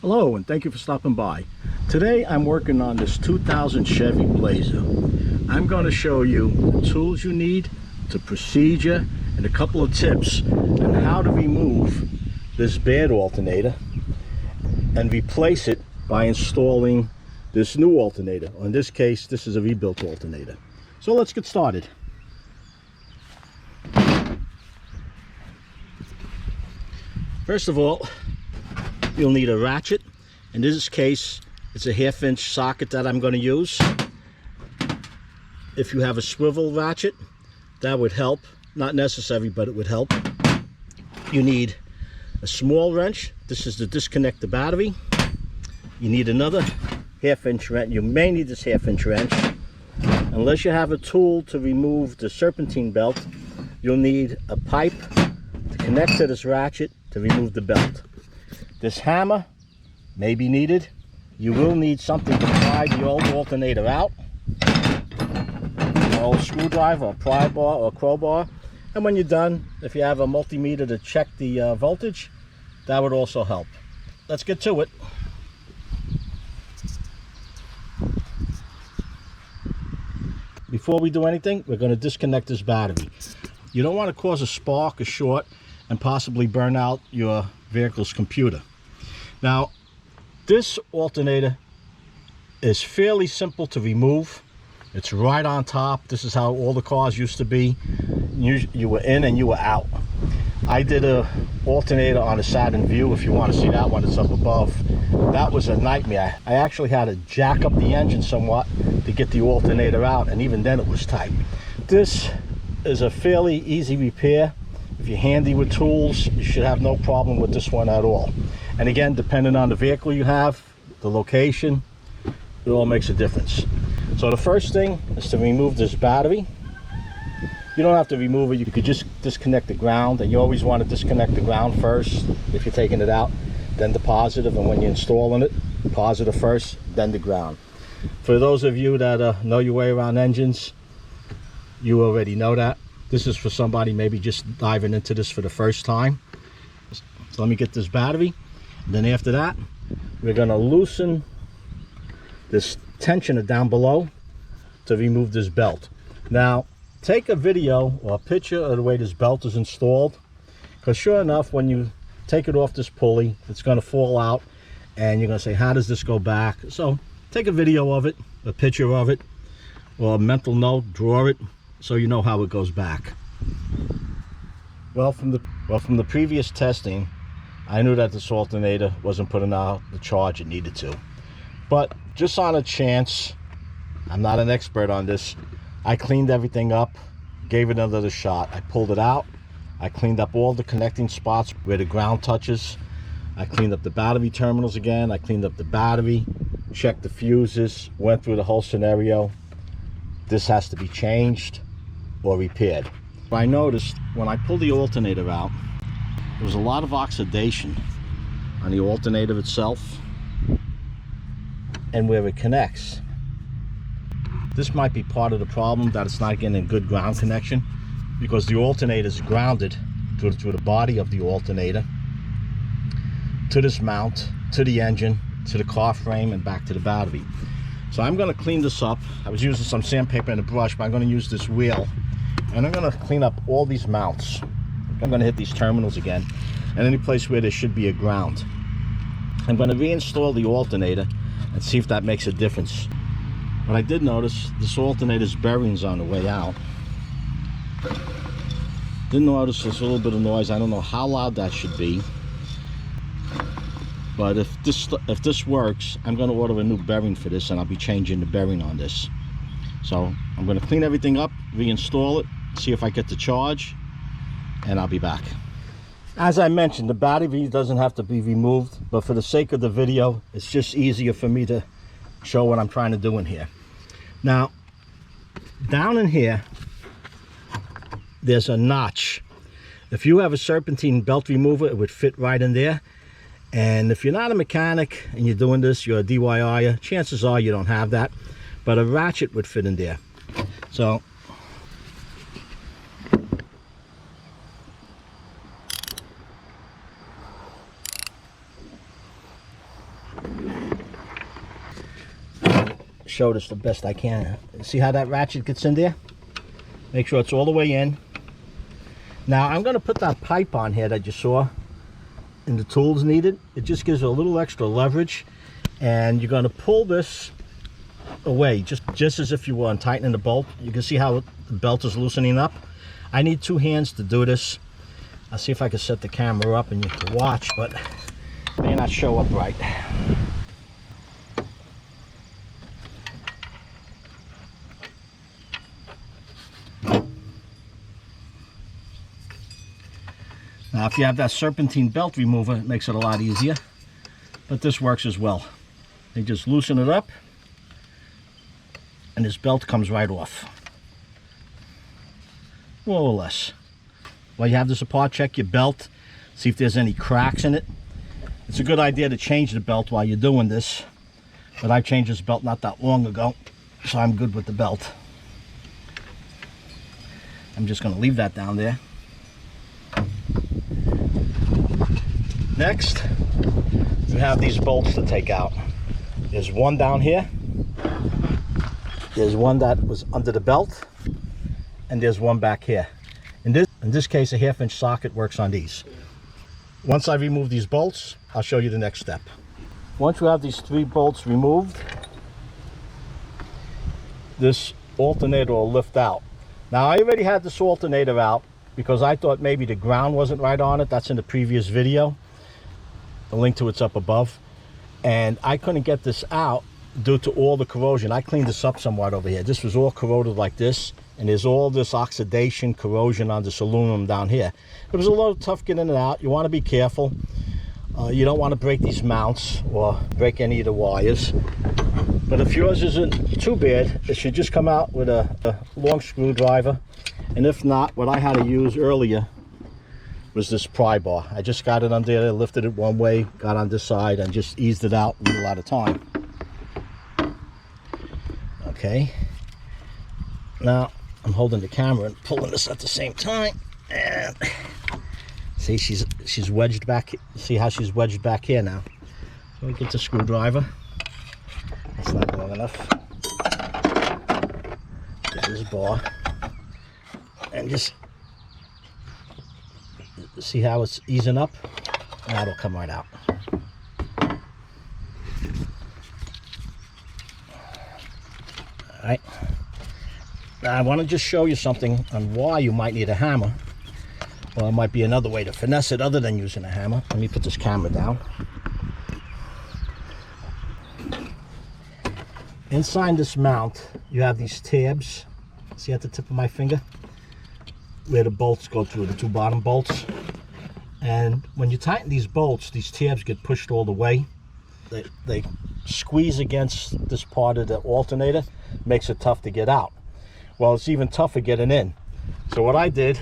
Hello, and thank you for stopping by. Today I'm working on this 2000 Chevy Blazer. I'm going to show you the tools you need, the procedure, and a couple of tips on how to remove this bad alternator and replace it by installing this new alternator. In this case, this is a rebuilt alternator. So let's get started. First of all, you'll need a ratchet. In this case, it's a 1/2 inch socket that I'm going to use. If you have a swivel ratchet, that would help. Not necessary, but it would help. You need a small wrench. This is to disconnect the battery. You need another 1/2 inch wrench. You may need this 1/2 inch wrench. Unless you have a tool to remove the serpentine belt, you'll need a pipe to connect to this ratchet to remove the belt. This hammer may be needed. You will need something to pry the old alternator out. An old screwdriver, a pry bar, or a crowbar. And when you're done, if you have a multimeter to check the voltage, that would also help. Let's get to it. Before we do anything, we're going to disconnect this battery. You don't want to cause a spark, a short, and possibly burn out your vehicle's computer. Now, this alternator is fairly simple to remove. It's right on top. This is how all the cars used to be. You were in and you were out. I did a alternator on a Saturn View. If you want to see that one, it's up above. That was a nightmare. I actually had to jack up the engine somewhat to get the alternator out, and even then it was tight. This is a fairly easy repair. If you're handy with tools, you should have no problem with this one at all. And again, depending on the vehicle you have, the location, it all makes a difference. So the first thing is to remove this battery. You don't have to remove it. You could just disconnect the ground, and you always want to disconnect the ground first if you're taking it out, then the positive, and when you're installing it, positive first, then the ground. For those of you that know your way around engines, you already know that. This is for somebody maybe just diving into this for the first time. So let me get this battery. And then after that, we're going to loosen this tensioner down below to remove this belt. Now, take a video or a picture of the way this belt is installed, because sure enough, when you take it off this pulley, it's going to fall out, and you're going to say, how does this go back? So take a video of it, a picture of it, or a mental note, draw it, so you know how it goes back. Well, from the previous testing, I knew that this alternator wasn't putting out the charge it needed to. But just on a chance, I'm not an expert on this, I cleaned everything up, gave it another shot. I pulled it out, I cleaned up all the connecting spots where the ground touches. I cleaned up the battery terminals again, I cleaned up the battery, checked the fuses, went through the whole scenario. This has to be changed or repaired. I noticed when I pulled the alternator out, there was a lot of oxidation on the alternator itself and where it connects. This might be part of the problem, that it's not getting a good ground connection, because the alternator is grounded to the body of the alternator, to this mount, to the engine, to the car frame, and back to the battery. So I'm going to clean this up. I was using some sandpaper and a brush, but I'm going to use this wheel, and I'm going to clean up all these mounts. I'm going to hit these terminals again, and any place where there should be a ground. I'm going to reinstall the alternator and see if that makes a difference. But I did notice this alternator's bearings on the way out. Didn't notice there's a little bit of noise. I don't know how loud that should be. But if this works, I'm going to order a new bearing for this, and I'll be changing the bearing on this. So I'm going to clean everything up, reinstall it, see if I get the charge, and I'll be back. As I mentioned, the battery doesn't have to be removed, but for the sake of the video, it's just easier for me to show what I'm trying to do in here. Now, down in here, there's a notch. If you have a serpentine belt remover, it would fit right in there. And if you're not a mechanic and you're doing this, you're a DIYer, chances are you don't have that, but a ratchet would fit in there. So show this the best I can. See how that ratchet gets in there? Make sure it's all the way in. Now I'm going to put that pipe on here that you saw in the tools needed. It just gives it a little extra leverage, and you're going to pull this away just as if you were untightening the bolt. You can see how the belt is loosening up. I need 2 hands to do this. I'll see if I can set the camera up and you can watch, but it may not show up right. Now if you have that Serpentine belt remover, it makes it a lot easier, but this works as well. You just loosen it up and this belt comes right off, more or less. While you have this apart, check your belt, see if there's any cracks in it. It's a good idea to change the belt while you're doing this, but I changed this belt not that long ago, so I'm good with the belt. I'm just going to leave that down there. Next, you have these bolts to take out. There's one down here, there's one that was under the belt, and there's one back here. In this case, a 1/2 inch socket works on these. Once I remove these bolts, I'll show you the next step. Once you have these 3 bolts removed, this alternator will lift out. Now I already had this alternator out because I thought maybe the ground wasn't right on it. That's in the previous video. The link to it's up above. And I couldn't get this out due to all the corrosion. I cleaned this up somewhat over here. This was all corroded like this, and there's all this oxidation, corrosion on this aluminum down here. It was a little tough getting it out. You want to be careful. You don't want to break these mounts or break any of the wires. But if yours isn't too bad, it should just come out with a long screwdriver. And if not, what I had to use earlier was this pry bar. I just got it under there, lifted it one way, got on this side, and just eased it out with a lot of time. Okay. Now I'm holding the camera and pulling this at the same time, and see, she's wedged back. See how she's wedged back here now. So we get the screwdriver. That's not long enough. Get this bar and just see how it's easing up. Now it'll come right out. All right. Now I want to just show you something on why you might need a hammer. Well, it might be another way to finesse it other than using a hammer. Let me put this camera down. Inside this mount, you have these tabs. See at the tip of my finger? Where the bolts go through, the 2 bottom bolts. And when you tighten these bolts, these tabs get pushed all the way. They squeeze against this part of the alternator, makes it tough to get out. Well, it's even tougher getting in. So what I did,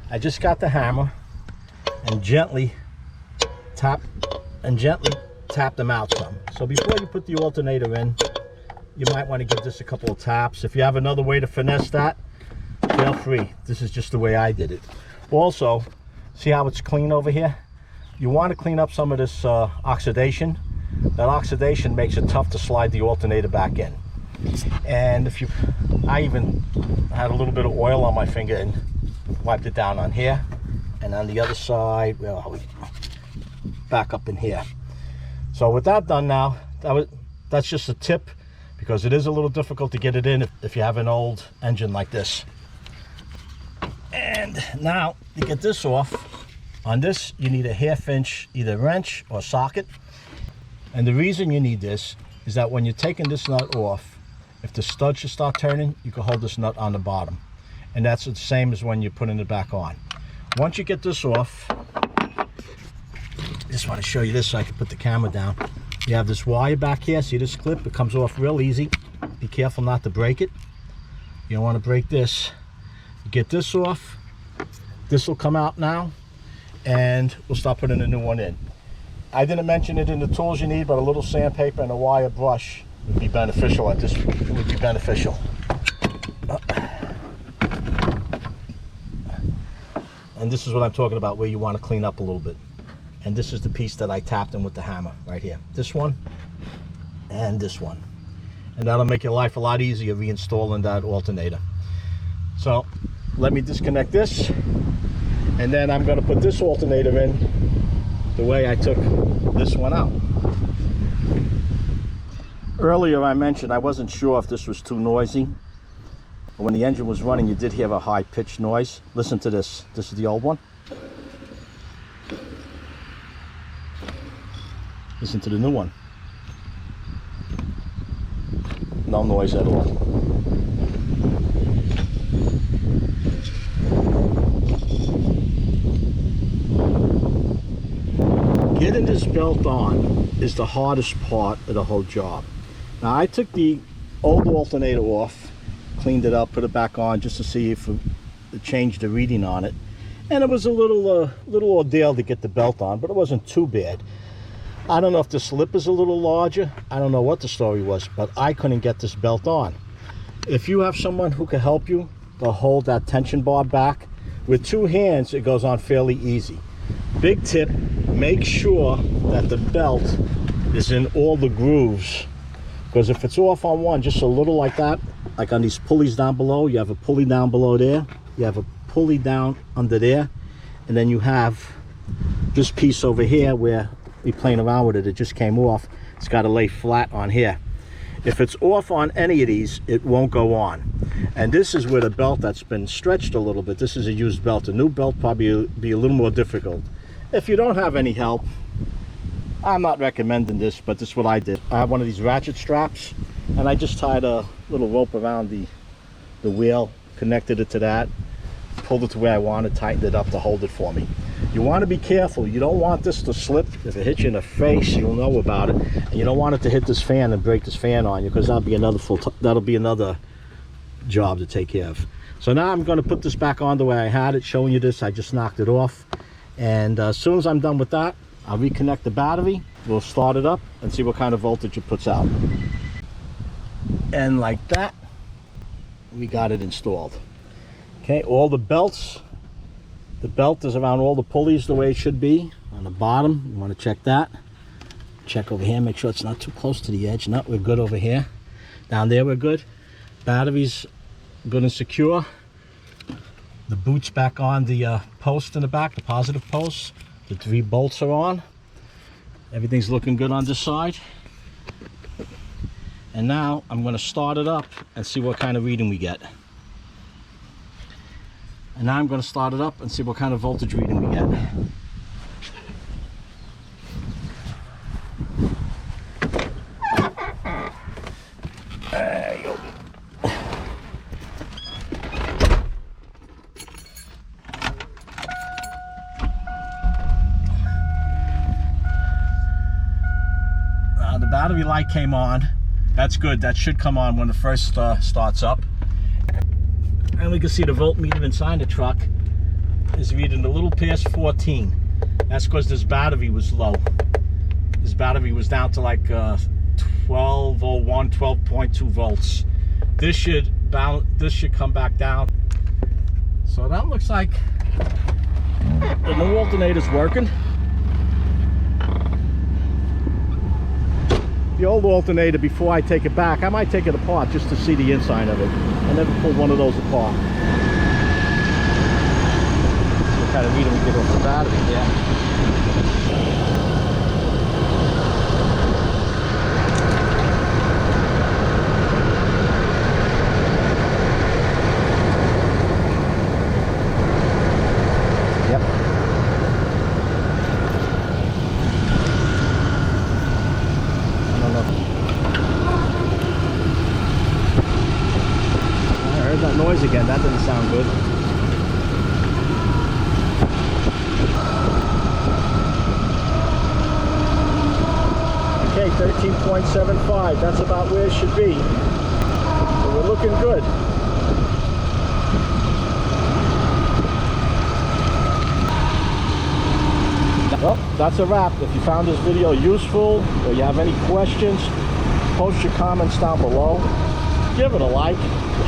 I just got the hammer and gently tap them out some. So before you put the alternator in, you might want to give this a couple of taps. If you have another way to finesse that, feel free. This is just the way I did it. Also, see how it's clean over here? You want to clean up some of this oxidation. That oxidation makes it tough to slide the alternator back in. And I even had a little bit of oil on my finger and wiped it down on here, and on the other side, well, back up in here. So with that done now, that's just a tip, because it is a little difficult to get it in if you have an old engine like this. And now to get this off, on this you need a 1/2 inch either wrench or socket. And the reason you need this is that when you're taking this nut off, if the stud should start turning, you can hold this nut on the bottom. And that's the same as when you're putting it back on. Once you get this off, I just want to show you this so I can put the camera down. You have this wire back here. See this clip? It comes off real easy. Be careful not to break it. You don't want to break this. You get this off. This will come out now, and we'll start putting a new one in. I didn't mention it in the tools you need, but a little sandpaper and a wire brush would be beneficial at this. It would be beneficial. And this is what I'm talking about, where you want to clean up a little bit. And this is the piece that I tapped in with the hammer right here. This one and this one. and that'll make your life a lot easier reinstalling that alternator. So let me disconnect this, and then I'm going to put this alternator in the way I took this one out. Earlier I mentioned I wasn't sure if this was too noisy. When the engine was running, you did hear a high-pitched noise. Listen to this. This is the old one. Listen to the new one. No noise at all. Getting this belt on is the hardest part of the whole job. Now, I took the old alternator off, cleaned it up, put it back on just to see if it changed the reading on it. And it was a little ordeal to get the belt on, but it wasn't too bad. I don't know if the slip is a little larger. I don't know what the story was, but I couldn't get this belt on. If you have someone who can help you to hold that tension bar back, with two hands, it goes on fairly easy. Big tip, make sure that the belt is in all the grooves, because if it's off on one, just a little like that, like on these pulleys down below, you have a pulley down below there, you have a pulley down under there, and then you have this piece over here where we playing around with it, it just came off. It's got to lay flat on here. If it's off on any of these, it won't go on. And this is with a belt that's been stretched a little bit. This is a used belt. A new belt probably be a little more difficult. If you don't have any help, I'm not recommending this, but this is what I did. I have one of these ratchet straps, and I just tied a little rope around the wheel, connected it to that, pulled it to where I wanted, tightened it up to hold it for me. You want to be careful. You don't want this to slip. If it hits you in the face, you'll know about it. And you don't want it to hit this fan and break this fan on you, because that'll be another job to take care of. So now I'm going to put this back on the way I had it, showing you this. I just knocked it off. And as soon as I'm done with that, I'll reconnect the battery. We'll start it up and see what kind of voltage it puts out. And like that, we got it installed. Okay, all the belts. The belt is around all the pulleys the way it should be. On the bottom, you want to check that. Check over here, make sure it's not too close to the edge. No, we're good over here. Down there, we're good. Battery's good and secure. The boot's back on the post in the back, the positive post. The 3 bolts are on. Everything's looking good on this side. And now I'm going to start it up and see what kind of reading we get. And now I'm going to start it up and see what kind of voltage reading we get. There you go. The battery light came on. That's good. That should come on when it first starts up. And we can see the voltmeter inside the truck is reading a little past 14. That's because this battery was low. This battery was down to like 1201, 12.2 volts. This should come back down. So that looks like the new alternator's working. The old alternator, before I take it back, I might take it apart just to see the inside of it. I never pulled one of those apart. What kind of reading we get off the battery, yeah. That noise again, that doesn't sound good. Okay, 13.75, that's about where it should be. So we're looking good. Well, that's a wrap. If you found this video useful or you have any questions, post your comments down below. Give it a like.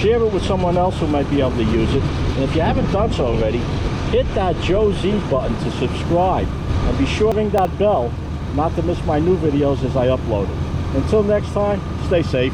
Share it with someone else who might be able to use it. And if you haven't done so already, hit that Joe Z button to subscribe. And be sure to ring that bell not to miss my new videos as I upload it. Until next time, stay safe.